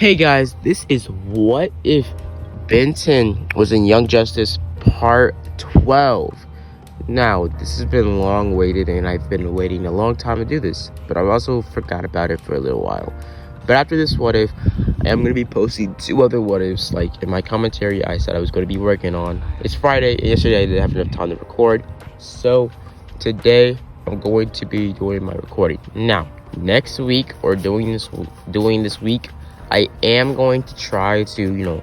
Hey guys, this is What If Benton was in Young Justice Part 12. Now, this has been long waited and I've been waiting a long time to do this, but I've also forgot about it for a little while. But after this What If, I am going to be posting 2 other What Ifs, like in my commentary I said I was going to be working on. It's Friday, and yesterday I didn't have enough time to record, so today I'm going to be doing my recording. Now, next week, or doing this week, I am going to try to,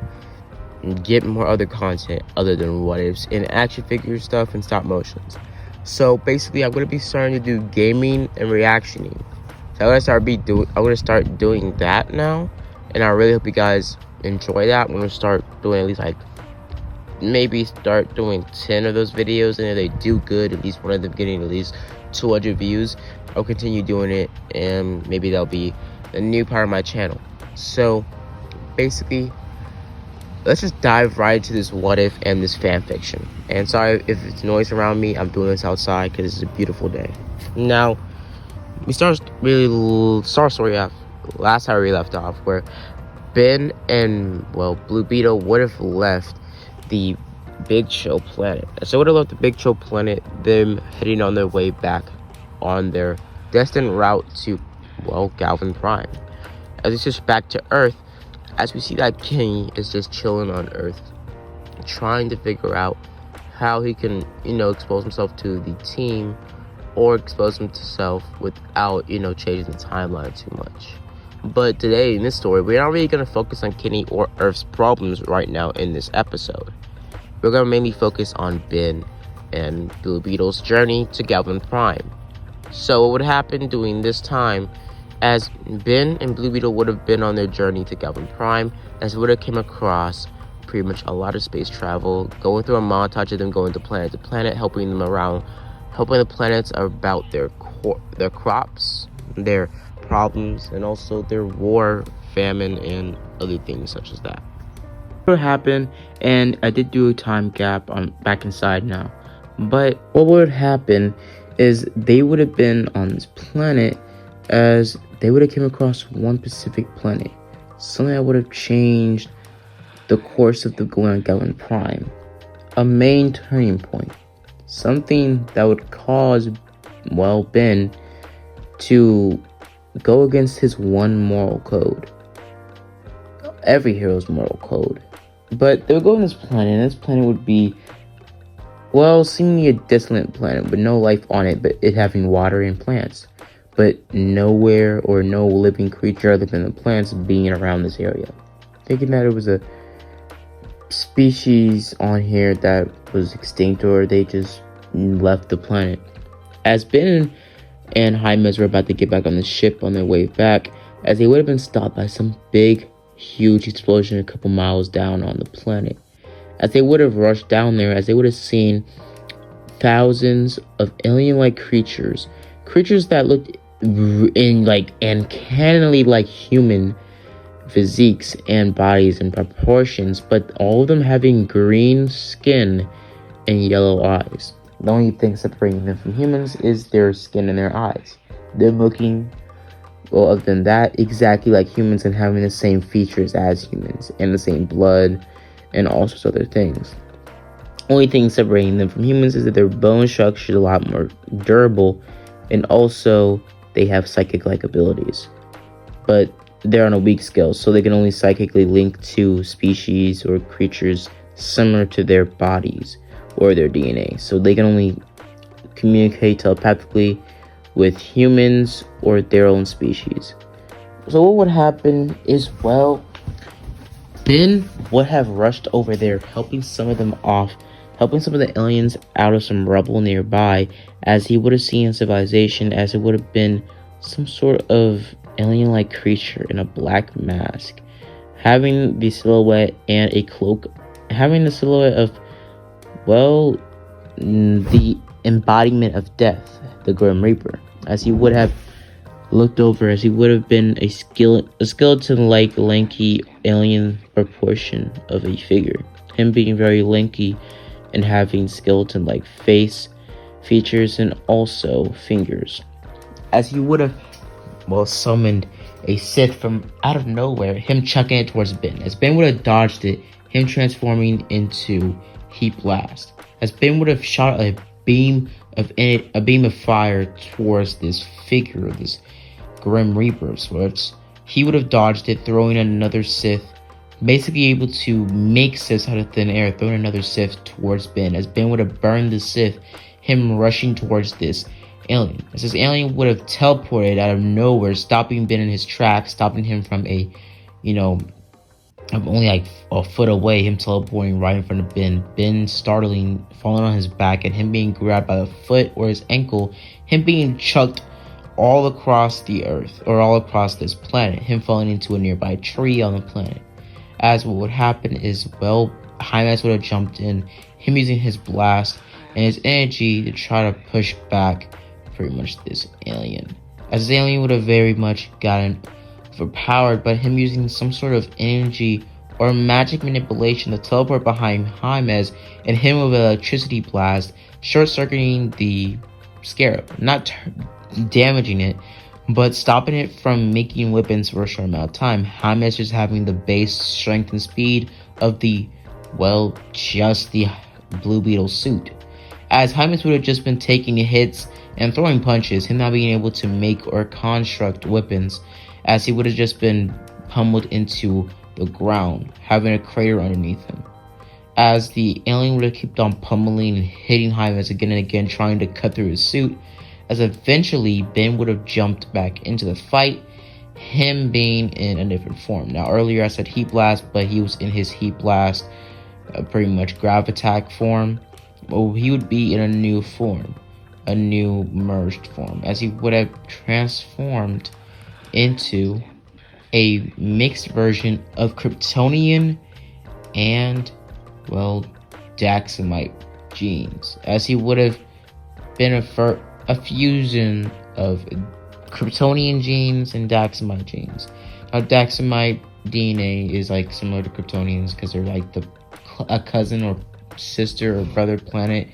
get more other content other than what ifs and action figure stuff and stop motions. So basically, I'm gonna be starting to do gaming and reactioning. So I'm gonna start doing that now, and I really hope you guys enjoy that. I'm gonna start doing at least maybe start doing 10 of those videos, and if they do good, at least one of them getting at least 200 views, I'll continue doing it, and maybe that'll be a new part of my channel. So basically, let's just dive right into this what if and this fan fiction. And sorry if it's noise around me, I'm doing this outside because it's a beautiful day. Now, we start story off last time we left off, where Ben and Blue Beetle would have left the Big Chill planet. So would have left the Big Chill planet, them heading on their way back on their destined route to Galvan Prime. As we switch back to Earth, as we see that Kenny is just chilling on Earth, trying to figure out how he can, expose himself to the team or expose himself without, changing the timeline too much. But today in this story, we're not really going to focus on Kenny or Earth's problems right now in this episode. We're going to mainly focus on Ben and Blue Beetle's journey to Galvan Prime. So what would happen during this time, as Ben and Blue Beetle would have been on their journey to Galvan Prime, as would have came across pretty much a lot of space travel, going through a montage of them going to planet to planet, helping them around, helping the planets about their crops, their problems, and also their war, famine, and other things such as that. What happened, and I did do a time gap on back inside now, but what would happen is they would have been on this planet, as they would have came across one specific planet, something that would have changed the course of the going on Galvan Prime, a main turning point, something that would cause Ben to go against his one moral code, every hero's moral code. But they would go on this planet, and this planet would be seemingly a desolate planet with no life on it, but it having water and plants, but nowhere or no living creature other than the plants being around this area. Thinking that it was a species on here that was extinct, or they just left the planet. As Ben and Jaime were about to get back on the ship on their way back, as they would have been stopped by some big, huge explosion a couple miles down on the planet. As they would have rushed down there, as they would have seen thousands of alien-like creatures that looked uncannily like human physiques and bodies and proportions, but all of them having green skin and yellow eyes. The only thing separating them from humans is their skin and their eyes. They're looking, other than that, exactly like humans and having the same features as humans and the same blood and all sorts of other things. Only thing separating them from humans is that their bone structure is a lot more durable, and also they have psychic-like abilities. But they're on a weak scale, so they can only psychically link to species or creatures similar to their bodies or their DNA. So they can only communicate telepathically with humans or their own species. So what would happen is, Ben would have rushed over there, helping some of the aliens out of some rubble nearby, as he would have seen a civilization, as it would have been some sort of alien-like creature in a black mask, having the silhouette and a cloak, having the silhouette of, the embodiment of death, the Grim Reaper, as he would have looked over, as he would have been a skeleton-like lanky alien proportion of a figure, him being very lanky and having skeleton-like face features and also fingers, as he would have summoned a Sith from out of nowhere, him chucking it towards Ben. As Ben would have dodged it, him transforming into Heat Blast. As Ben would have shot a beam of fire towards this figure, this Grim Reaper of sorts, he would have dodged it, throwing another Sith, basically able to make Siths out of thin air, throwing another Sith towards Ben. As Ben would have burned the Sith, him rushing towards this alien. As this alien would have teleported out of nowhere, stopping Ben in his tracks, stopping him from only like a foot away, him teleporting right in front of Ben. Ben startling, falling on his back, and him being grabbed by the foot or his ankle, him being chucked all across the earth, or all across this planet, him falling into a nearby tree on the planet. As what would happen is, Hymas would have jumped in, him using his blast and his energy to try to push back pretty much this alien. As this alien would have very much gotten overpowered, but him using some sort of energy or magic manipulation to teleport behind Hymas and him with an electricity blast, short-circuiting the Scarab, not damaging it, but stopping it from making weapons for a short amount of time. Hymas just having the base strength and speed of the Blue Beetle suit. As Hymas would have just been taking hits and throwing punches, him not being able to make or construct weapons, as he would have just been pummeled into the ground, having a crater underneath him. As the alien would have kept on pummeling and hitting Hymas again and again, trying to cut through his suit, as eventually Ben would have jumped back into the fight, him being in a different form. Now earlier I said Heat Blast, but he was in his Heat Blast, pretty much Gravitak form. Well, he would be in a new form, a new merged form, as he would have transformed into a mixed version of Kryptonian and, Daxamite genes, as he would have been a fusion of Kryptonian genes and Daxamite genes. Now, Daxamite DNA is like similar to Kryptonians because they're like a cousin or sister or brother planet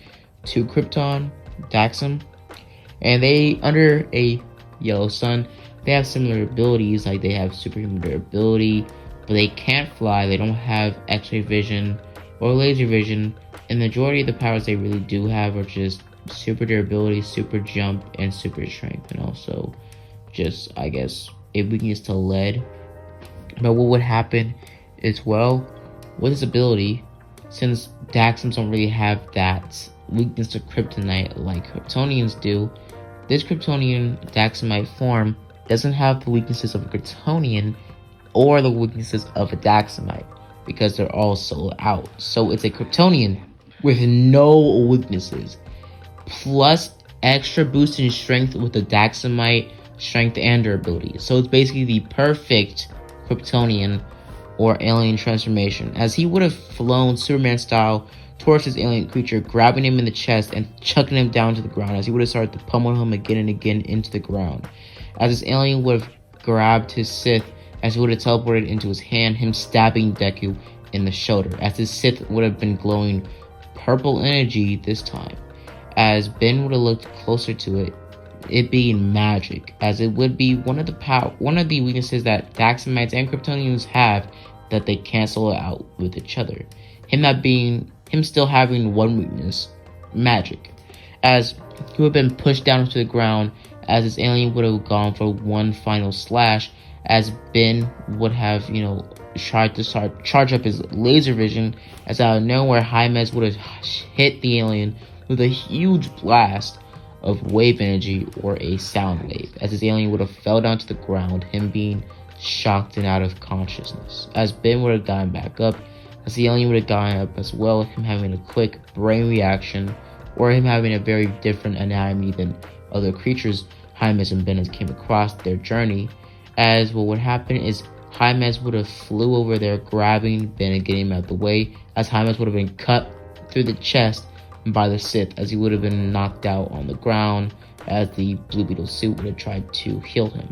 to Krypton, Daxam, and they, under a yellow sun, they have similar abilities. Like they have superhuman durability, but they can't fly, they don't have x-ray vision or laser vision, and the majority of the powers they really do have are just super durability, super jump, and super strength, and also just, I guess, a weakness to lead. But what would happen is, with his ability, since Daxams don't really have that weakness to kryptonite like Kryptonians do, this Kryptonian Daxamite form doesn't have the weaknesses of a Kryptonian or the weaknesses of a Daxamite, because they're all sold out. So it's a Kryptonian with no weaknesses, plus extra boost in strength with the Daxamite strength and durability. So it's basically the perfect Kryptonian or alien transformation, as he would have flown Superman style towards his alien creature, grabbing him in the chest and chucking him down to the ground, as he would have started to pummel him again and again into the ground. As this alien would have grabbed his Sith, as he would have teleported into his hand, him stabbing Deku in the shoulder, as his Sith would have been glowing purple energy this time. As Ben would have looked closer to it being magic, as it would be one of the weaknesses that Daxamites and Kryptonians have that they cancel out with each other. Him still having one weakness, magic, as he would have been pushed down to the ground, as this alien would have gone for one final slash, as Ben would have, tried to charge up his laser vision, as out of nowhere, Hymas would have hit the alien with a huge blast of wave energy or a sound wave, as his alien would have fell down to the ground, him being shocked and out of consciousness. As Ben would have gotten back up, as the alien would have gotten up as well, him having a quick brain reaction, or him having a very different anatomy than other creatures Hymas and Ben came across their journey. As what would happen is Hymas would have flew over there, grabbing Ben and getting him out of the way, as Hymas would have been cut through the chest by the Sith, as he would have been knocked out on the ground, as the Blue Beetle suit would have tried to heal him.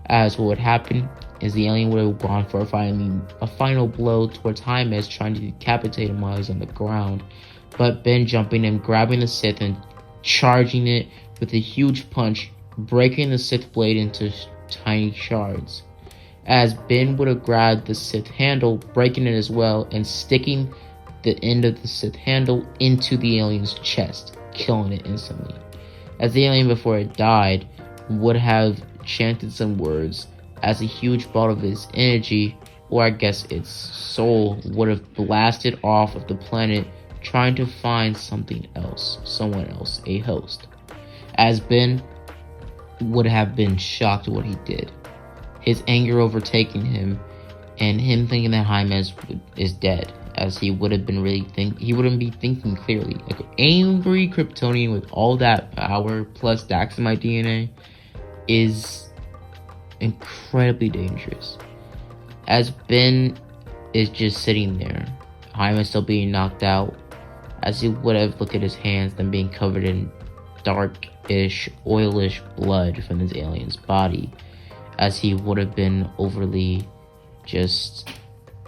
As what would happen is the alien would have gone for a final blow towards Hymas, trying to decapitate him while he's on the ground, but Ben jumping in, grabbing the Sith and charging it with a huge punch, breaking the Sith blade into tiny shards. As Ben would have grabbed the Sith handle, breaking it as well, and sticking the end of the Sith handle into the alien's chest, killing it instantly. As the alien, before it died, would have chanted some words, as a huge ball of its energy, or I guess its soul, would have blasted off of the planet, trying to find something else, someone else, a host. As Ben would have been shocked at what he did, his anger overtaking him, and him thinking that Jaime is dead, as he would have been he wouldn't be thinking clearly. Like, angry Kryptonian with all that power plus Dax in my DNA is incredibly dangerous. As Ben is just sitting there, Jaime still being knocked out, as he would have looked at his hands, then being covered in darkish, oilish blood from this alien's body, as he would have been overly just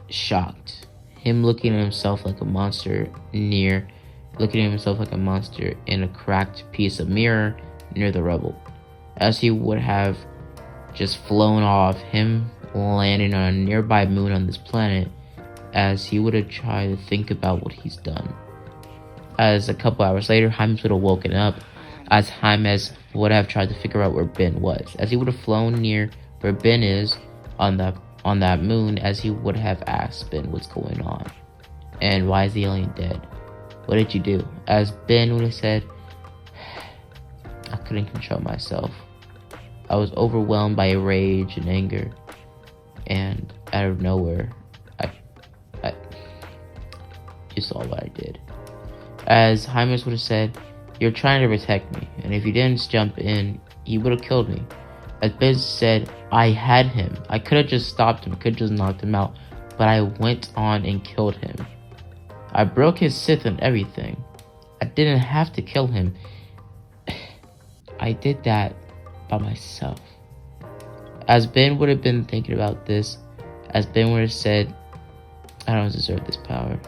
shocked. Him looking at himself like a monster looking at himself like a monster in a cracked piece of mirror near the rubble, as he would have just flown off, him landing on a nearby moon on this planet, as he would have tried to think about what he's done. As a couple hours later, Jaime would have woken up, as Jaime would have tried to figure out where Ben was, as he would have flown near where Ben is on that moon, as he would have asked Ben what's going on, and why is the alien dead? What did you do? As Ben would have said, I couldn't control myself. I was overwhelmed by rage and anger, and out of nowhere, you saw what I did. As Jaime would have said, you're trying to protect me, and if you didn't jump in, he would have killed me. As Biz said, I had him. I could have just stopped him, could have just knocked him out, but I went on and killed him. I broke his Sith and everything. I didn't have to kill him. I did that by myself. As Ben would have been thinking about this, as Ben would have said, I don't deserve this power.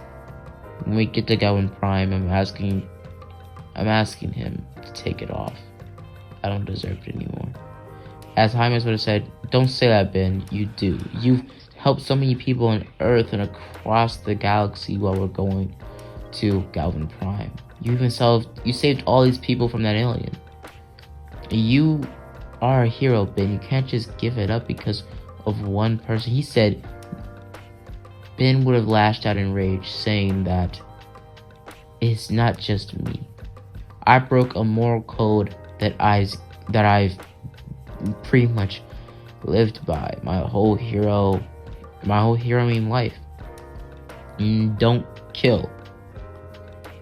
When we get to Galvin Prime, I'm asking him to take it off. I don't deserve it anymore. As Jaime would have said, don't say that, Ben. You do. You've helped so many people on Earth and across the galaxy while we're going to Galvin Prime. You saved all these people from that alien. You are a hero, Ben. You can't just give it up because of one person. He said, Ben would have lashed out in rage, saying that it's not just me. I broke a moral code that I've pretty much lived by my whole heroing life. Don't kill.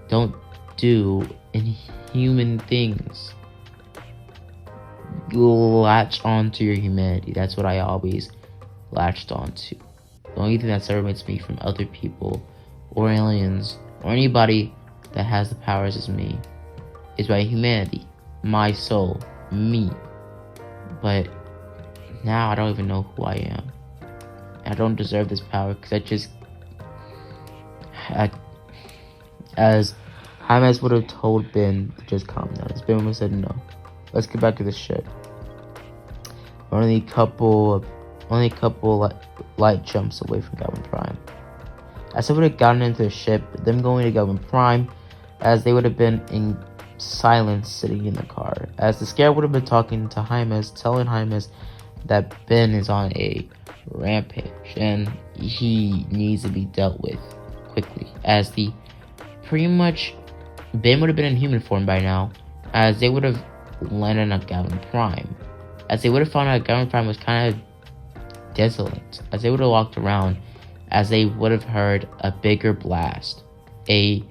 Don't do inhuman things. Latch onto your humanity. That's what I always latched onto. The only thing that separates me from other people or aliens or anybody that has the powers as me is my humanity, my soul, me. But now I don't even know who I am. I don't deserve this power because as Jaime would have told Ben to just calm down. As Ben would have said, no, let's get back to the ship. Only a couple light jumps away from Galvin Prime. As they would have gotten into the ship, them going to Galvin Prime, as they would have been in silence sitting in the car. As the Scarab would have been talking to Jaime, telling Jaime that Ben is on a rampage and he needs to be dealt with quickly. As Ben would have been in human form by now, as they would have landed on Galvin Prime. As they would have found out Galvin Prime was kind of desolate. As they would have walked around, as they would have heard a bigger blast, a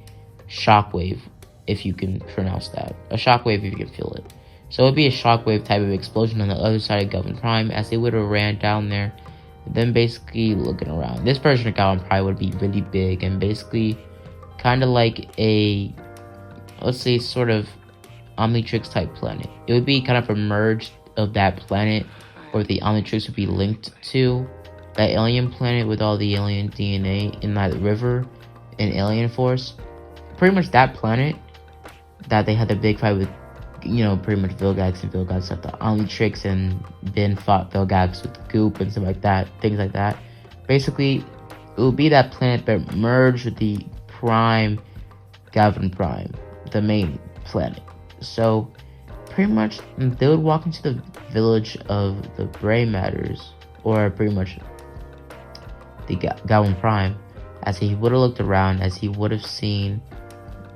shockwave, if you can pronounce that. A shockwave if you can feel it. So it would be a shockwave type of explosion on the other side of Galvin Prime, as they would have ran down there, then basically looking around. This version of Galvin Prime would be really big and basically kind of like a, let's say, sort of Omnitrix type planet. It would be kind of a merge of that planet, or the Omnitrix would be linked to that alien planet with all the alien DNA in that river in Alien Force. Pretty much that planet that they had the big fight with pretty much Vilgax, and Vilgax got the Omnitrix, and Ben fought Vilgax with Goop and stuff like that, things like that. Basically, it would be that planet that merged with the Prime, Galvan Prime, the main planet. So, pretty much, they would walk into the village of the Gray Matters, or pretty much the Galvan Prime, as he would have looked around, as he would have seen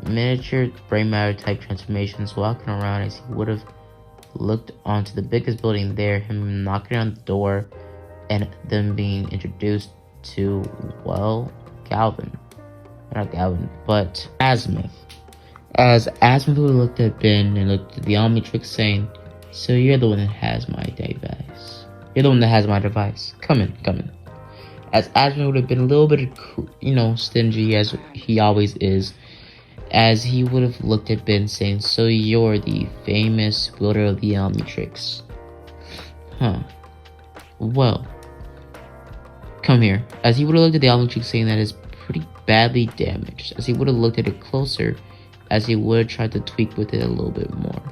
miniature brain matter type transformations walking around, as he would have looked onto the biggest building there, him knocking on the door, and them being introduced to, well, Galvan. Not Galvan, but Azimuth. As Azimuth looked at Ben and looked at the Omnitrix, saying, "So you're the one that has my device. You're the one that has my device. Come in. As Azimuth would have been a little bit, stingy, as he always is, as he would have looked at Ben, saying, "So you're the famous wielder of the Ultimatrix. Huh. Well, come here." As he would have looked at the Ultimatrix, saying that it's pretty badly damaged. As he would have looked at it closer, as he would have tried to tweak with it a little bit more.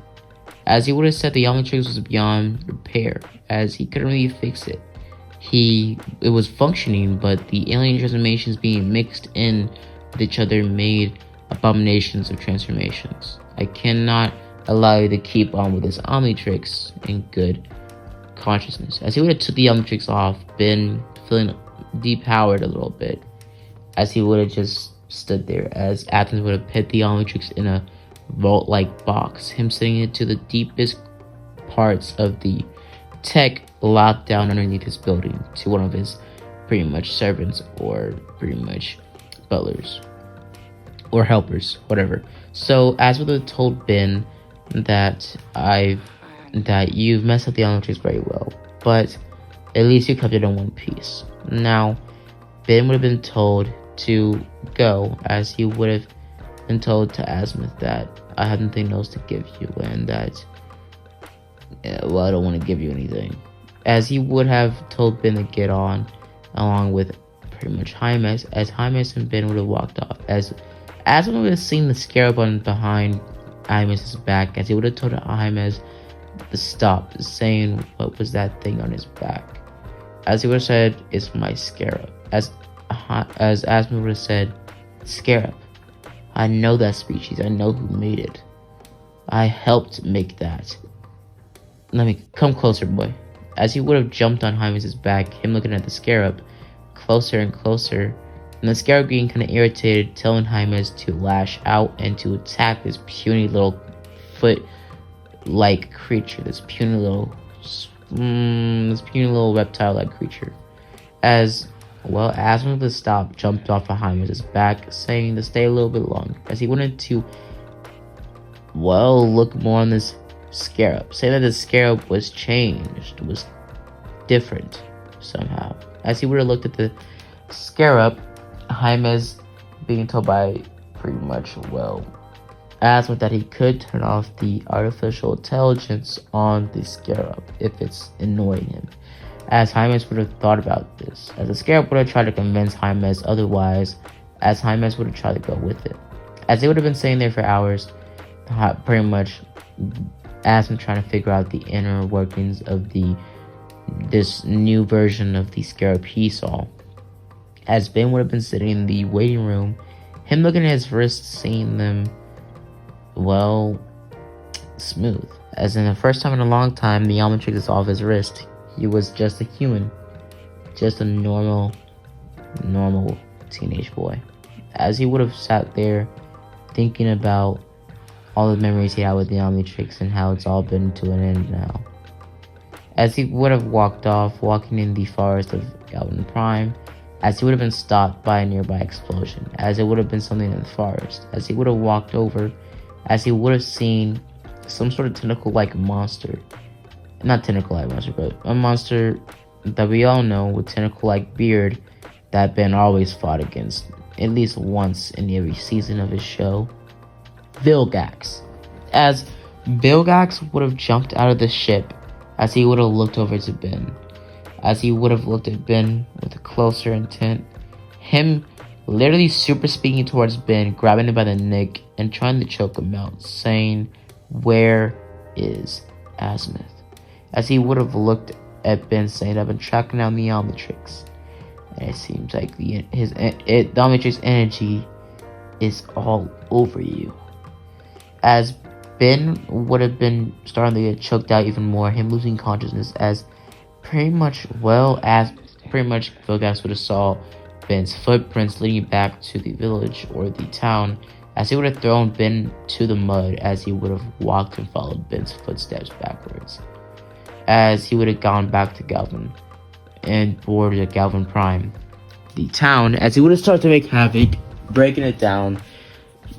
As he would have said the Ultimatrix was beyond repair, as he couldn't really fix it. It was functioning, but the alien transformations being mixed in with each other made abominations of transformations. I cannot allow you to keep on with this Omnitrix in good consciousness. As he would have took the Omnitrix off, been feeling depowered a little bit, as he would have just stood there, as Athens would have put the Omnitrix in a vault-like box, him sending it to the deepest parts of the tech locked down underneath his building to one of his pretty much servants, or pretty much butlers or helpers, whatever. So Azimuth told Ben that you've messed up the Omnitrix very well, but at least you kept it in one piece. Now, Ben would have been told to go, as he would have been told to Azimuth that I have nothing else to give you, and that, well, I don't want to give you anything. As he would have told Ben to get on, along with pretty much Jaimes, as Jaimes and Ben would have walked off. As Azimuth would have seen the Scarab on behind Jaimes' back, as he would have told Jaimes to stop, saying what was that thing on his back. As he would have said, "It's my Scarab." As Azimuth would have said, "Scarab. I know that species. I know who made it. I helped make that. Let me come closer, boy." As he would have jumped on Jaimes' back, him looking at the Scarab closer and closer, and the Scarab getting kind of irritated, telling Jaimes to lash out and to attack this puny little foot-like creature, this puny little reptile-like creature. As well, Azimuth to stop, jumped off of Jaimes' back, saying to stay a little bit longer, as he wanted to, well, look more on this Scarab, saying that the Scarab was changed, was different somehow. As he would have looked at the Scarab, Jaimes being told by pretty much, well, Azimuth that he could turn off the artificial intelligence on the Scarab if it's annoying him. As Jaimes would have thought about this, as the Scarab would have tried to convince Jaimes otherwise, as Jaimes would have tried to go with it. As they would have been sitting there for hours, pretty much Azimuth trying to figure out the inner workings of this new version of the Scarab he saw. As Ben would have been sitting in the waiting room, him looking at his wrists, seeing them, well, smooth. As in the first time in a long time, the Omnitrix is off his wrist. He was just a human, just a normal teenage boy. As he would have sat there thinking about all the memories he had with the Omnitrix and how it's all been to an end now. As he would have walked off, walking in the forest of Galvan Prime, as he would have been stopped by a nearby explosion, as it would have been something in the forest, as he would have walked over, as he would have seen some sort of tentacle-like monster. Not tentacle-like monster, but a monster that we all know with tentacle-like beard that Ben always fought against, at least once in every season of his show. Vilgax. As Vilgax would have jumped out of the ship, as he would have looked over to Ben, as he would have looked at Ben with a closer intent, him literally super speaking towards Ben, grabbing him by the neck and trying to choke him out, saying where is Azimuth? As he would have looked at Ben saying, I've been tracking down the Omnitrix. And it seems like the Omnitrix energy is all over you. As Ben would have been starting to get choked out even more, him losing consciousness, as pretty much Vilgax would have saw Ben's footprints leading back to the village or the town, as he would have thrown Ben to the mud as he would have walked and followed Ben's footsteps backwards. As he would have gone back to Galvin and boarded Galvin Prime, the town, as he would have started to make havoc, breaking it down,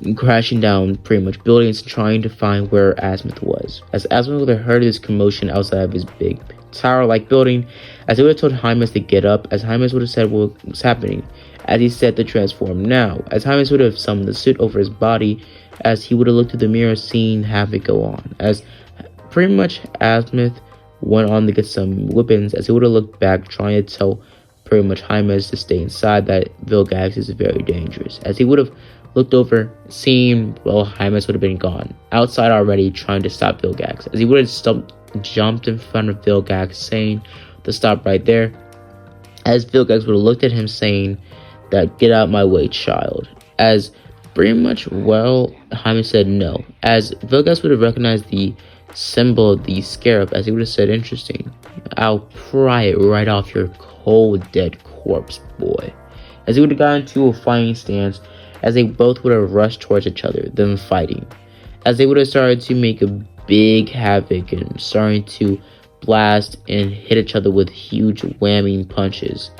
and crashing down pretty much buildings, trying to find where Azimuth was. As Azimuth would have heard this commotion outside of his big tower-like building, as he would have told Hymus to get up, as Hymus would have said what was happening, as he said to transform now, as Hymus would have summoned the suit over his body, as he would have looked at the mirror, seeing havoc go on, as pretty much Azimuth went on to get some weapons, as he would have looked back, trying to tell pretty much Hymus to stay inside, that Vilgax is very dangerous, as he would have looked over, seeing, well, Hymus would have been gone, outside already, trying to stop Vilgax, as he would have jumped in front of Vilgax, saying to stop right there, as Vilgax would have looked at him, saying that, get out my way, child, as pretty much, well, Hymus said no, as Vilgax would have recognized the symbol of the Scarab, as he would have said, interesting, I'll pry it right off your cold dead corpse, boy, as he would have gotten into a fighting stance, as they both would have rushed towards each other, them fighting, as they would have started to make a big havoc and starting to blast and hit each other with huge whamming punches,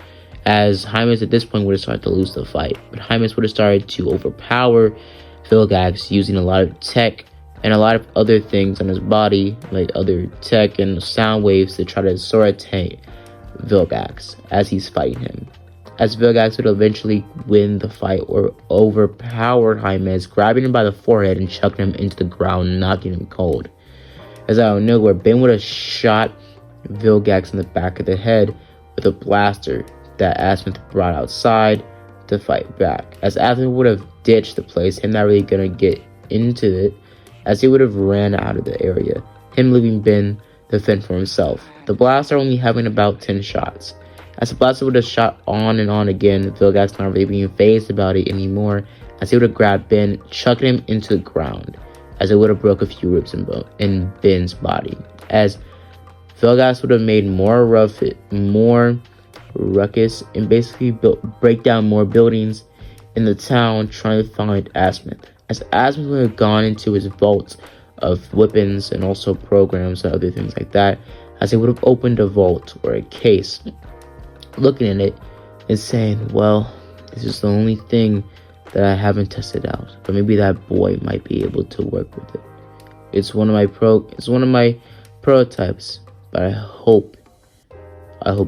as Hymus at this point would have started to lose the fight, but Hymus would have started to overpower Vilgax using a lot of tech and a lot of other things on his body, like other tech and sound waves, to try to surroundate Vilgax as he's fighting him. As Vilgax would eventually win the fight or overpower Hymus, grabbing him by the forehead and chucking him into the ground, knocking him cold. As out of nowhere, Ben would have shot Vilgax in the back of the head with a blaster that Azimuth brought outside to fight back. As Azimuth would have ditched the place, him not really gonna get into it, as he would have ran out of the area, him leaving Ben to fend for himself. The blaster only having about 10 shots. As the blaster would have shot on and on again, Vilgax not really being fazed about it anymore, as he would have grabbed Ben, chucking him into the ground, as it would have broke a few ribs in Ben's body. As Vilgax would have made more ruckus, and basically break down more buildings in the town, trying to find Azimuth. As Azimuth would have gone into his vault of weapons and also programs and other things like that, as he would have opened a vault or a case, looking at it and saying, well, this is the only thing that I haven't tested out, but maybe that boy might be able to work with it. It's one of my prototypes, but I hope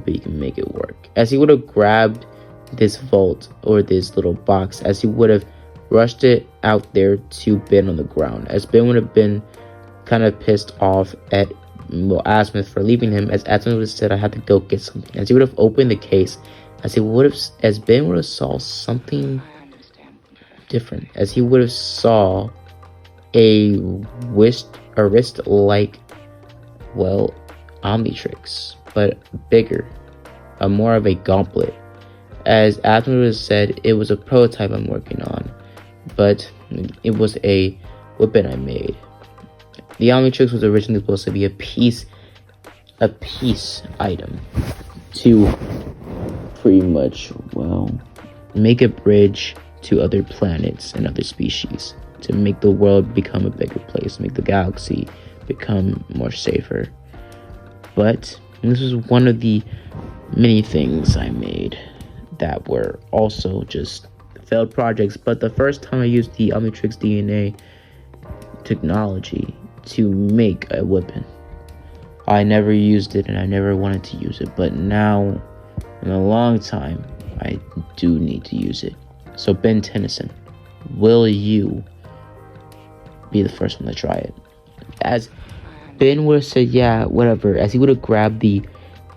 he can make it work. As he would have grabbed this vault or this little box, as he would have rushed it out there to Ben on the ground, as Ben would have been kind of pissed off at Azimuth for leaving him, as Azimuth would have said, I had to go get something. As he would have opened the case, as Ben would have saw something different, as he would have saw a wrist-like, well, Omnitrix, but bigger, more of a gauntlet. As Azimuth would have said, it was a prototype I'm working on, but it was a weapon I made. The Omnitrix was originally supposed to be a peace item to pretty much, well, make a bridge to other planets and other species, to make the world become a bigger place, make the galaxy become more safer. But this was one of the many things I made that were also just failed projects. But the first time I used the Ultimatrix DNA technology to make a weapon, I never used it and I never wanted to use it, but now in a long time I do need to use it. So Ben Tennyson, will you be the first one to try it? As Ben would have said, yeah, whatever, as he would have grabbed the,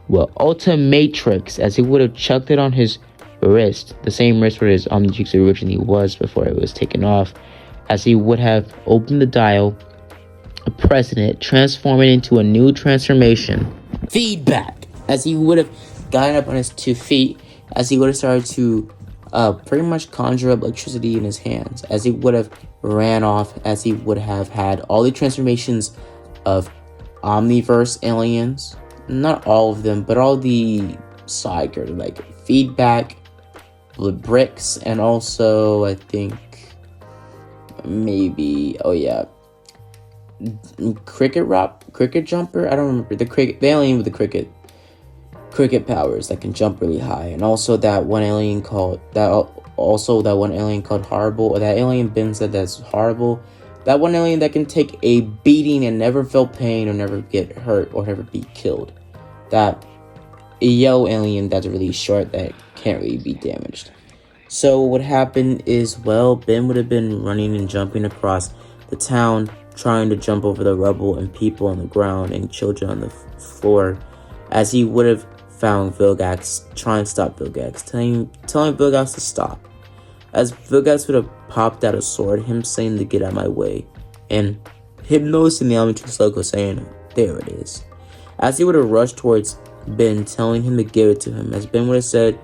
well, Ultimatrix, as he would have chucked it on his wrist, the same wrist where his Omnitrix originally was before it was taken off, as he would have opened the dial president, transforming into a new transformation. Feedback, as he would have gotten up on his 2 feet, as he would have started to pretty much conjure up electricity in his hands, as he would have ran off, as he would have had all the transformations of Omniverse aliens, not all of them, but all the side like Feedback, the bricks, and also I think maybe cricket jumper. I don't remember the alien with the cricket powers that can jump really high, and also that one alien called horrible, or that alien Ben said that's horrible. That one alien that can take a beating and never feel pain or never get hurt or never be killed. That yellow alien that's really short that can't really be damaged. So what happened is, well, Ben would have been running and jumping across the town, trying to jump over the rubble and people on the ground and children on the floor, as he would have found Vilgax, trying to stop Vilgax, telling Vilgax to stop. As Vilgax would have popped out a sword, him saying to get out of my way, and him noticing the Ultimatrix logo saying, there it is. As he would have rushed towards Ben, telling him to give it to him, as Ben would have said,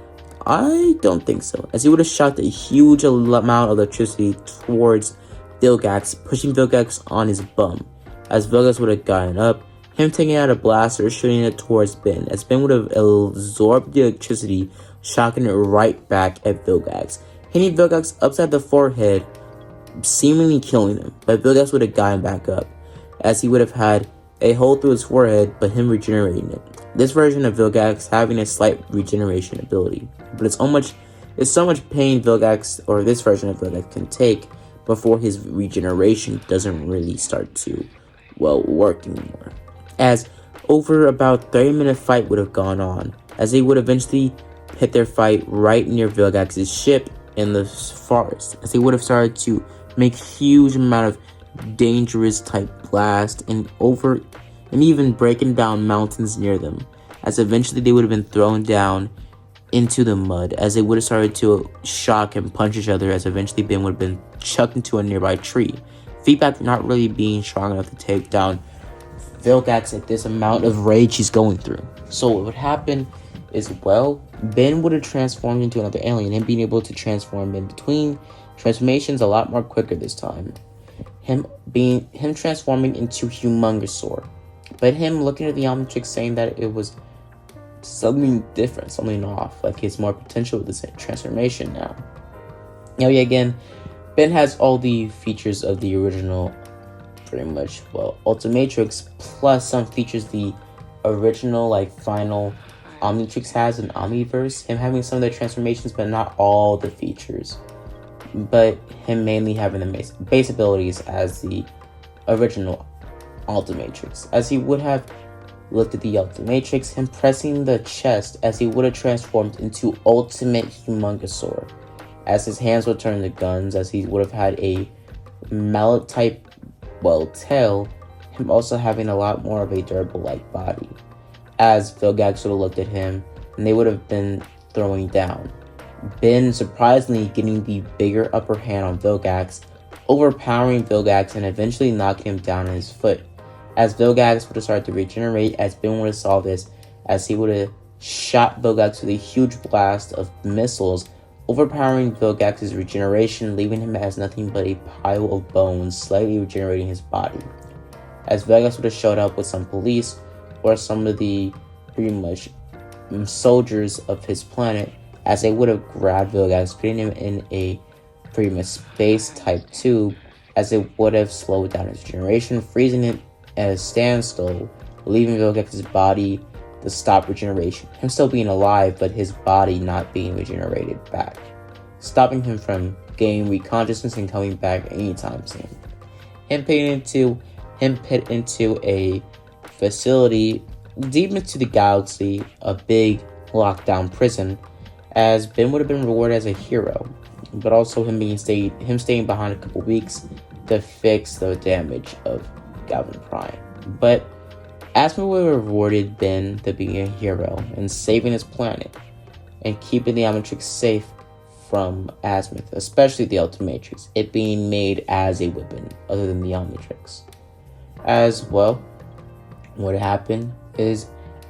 I don't think so, as he would have shot a huge amount of electricity towards Vilgax, pushing Vilgax on his bum. As Vilgax would have gotten up, him taking out a blaster, shooting it towards Ben, as Ben would have absorbed the electricity, shocking it right back at Vilgax, hitting Vilgax upside the forehead, seemingly killing him, but Vilgax would have gotten back up, as he would have had a hole through his forehead, but him regenerating it. This version of Vilgax having a slight regeneration ability, but it's so much pain this version of Vilgax can take before his regeneration doesn't really start to, work anymore. As over about 30-minute fight would have gone on, as they would eventually hit their fight right near Vilgax's ship in the forest, as they would have started to make huge amount of dangerous type blast and even breaking down mountains near them, as eventually they would have been thrown down into the mud, as they would have started to shock and punch each other, as eventually Ben would have been chucked into a nearby tree. Feedback not really being strong enough to take down Vilgax at this amount of rage he's going through. So what would happen is, Ben would have transformed into another alien, him being able to transform in between transformations a lot more quicker this time. Him transforming into Humongousaur, but him looking at the Omnitrix saying that it was something different, something off, like it's more potential with this transformation now. Again, Ben has all the features of the original, pretty much, Ultimatrix, plus some features the original, final Omnitrix has in Omniverse. Him having some of the transformations, but not all the features. But him mainly having the base abilities as the original Ultimatrix. As he would have looked at the Ultimatrix, him pressing the chest as he would have transformed into Ultimate Humongousaur. As his hands would turn to guns, as he would have had a mallet type, tail, him also having a lot more of a durable-like body. As Vilgax would have looked at him, and they would have been throwing down. Ben surprisingly getting the bigger upper hand on Vilgax, overpowering Vilgax and eventually knocking him down on his foot. As Vilgax would have started to regenerate, as Ben would have saw this, as he would have shot Vilgax with a huge blast of missiles, overpowering Vilgax's regeneration, leaving him as nothing but a pile of bones, slightly regenerating his body. As Vilgax would have showed up with some police, or some of the pretty much soldiers of his planet, as they would have grabbed Vilgax, putting him in a pretty much space type tube, as it would have slowed down his regeneration, freezing it at a standstill, leaving Vilgax's body to stop regeneration, him still being alive, but his body not being regenerated back, stopping him from gaining reconsciousness and coming back anytime soon. Him put into a facility deep into the galaxy, a big lockdown prison, as Ben would have been rewarded as a hero, but also him staying behind a couple weeks to fix the damage of Galvin Prime. But Azimuth would have rewarded Ben to being a hero and saving his planet and keeping the Omnitrix safe from Azimuth, especially the Ultimatrix, it being made as a weapon other than the Omnitrix. As well, what happened is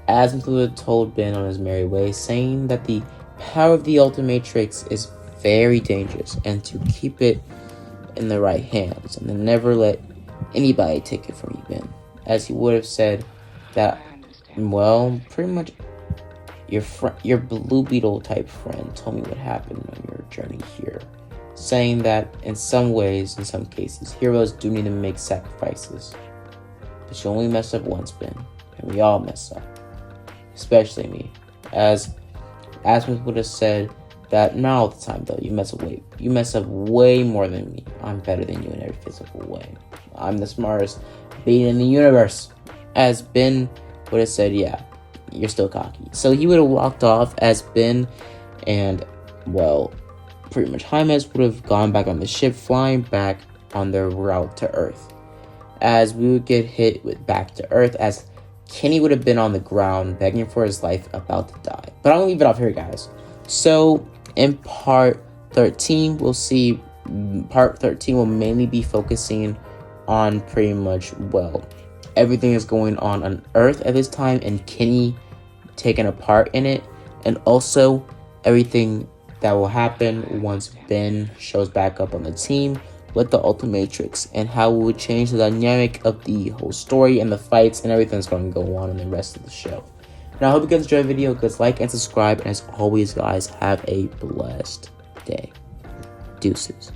Azimuth told Ben on his merry way, saying that the power of the Ultimatrix is very dangerous and to keep it in the right hands and to never let anybody take it from you, Ben. As he would have said that, well, pretty much your Blue Beetle type friend told me what happened on your journey here, saying that in some ways, in some cases, heroes do need to make sacrifices. But you only mess up once, Ben, and we all mess up, especially me. As Azimuth would have said that not all the time though, you mess up way more than me. I'm better than you in every physical way. I'm the smartest being in the universe. As Ben would have said, yeah, you're still cocky. So he would have walked off as Ben and, well, pretty much Jaime would have gone back on the ship, flying back on their route to Earth. As we would get hit with back to Earth, as Kenny would have been on the ground begging for his life, about to die. But I'm gonna leave it off here, guys. So in part 13, we'll see part 13 will mainly be focusing on pretty much, well, everything is going on Earth at this time and Kenny taking a part in it, and also everything that will happen once Ben shows back up on the team with the Ultimatrix, and how it would change the dynamic of the whole story and the fights and everything that's going to go on in the rest of the show. Now, I hope you guys enjoyed the video. Guys, like and subscribe, and as always, guys, have a blessed day. Deuces.